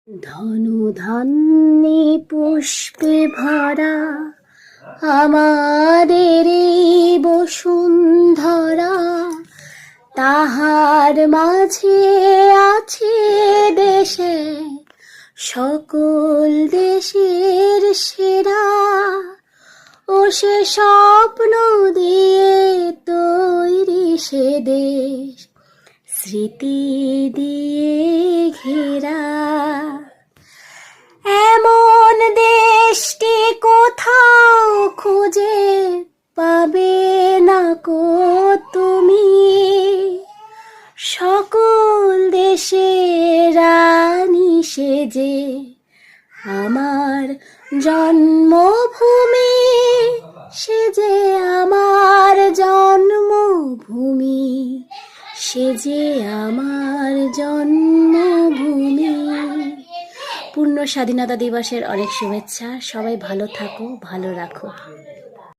ধনুধান্যে পুষ্পে ভরা আমাদের এই বসুন্ধরা, তাহার মাঝে আছে দেশে সকল দেশের সেরা। ও সে স্বপ্ন দিয়ে তৈরি সে দেশ, স্মৃতি দিয়ে ঘেরা। এমন দেশটি কোথাও খুঁজে পাবে না কো তুমি, সকল দেশের রানী সেজে আমার জন্মভূমি, সেজে আমার জন্মভূমি, সেজে আমার জন্মভূমি। পূর্ণ স্বাধীনতা দিবসের অনেক শুভেচ্ছা। সবাই ভালো থাকো, ভালো রাখো।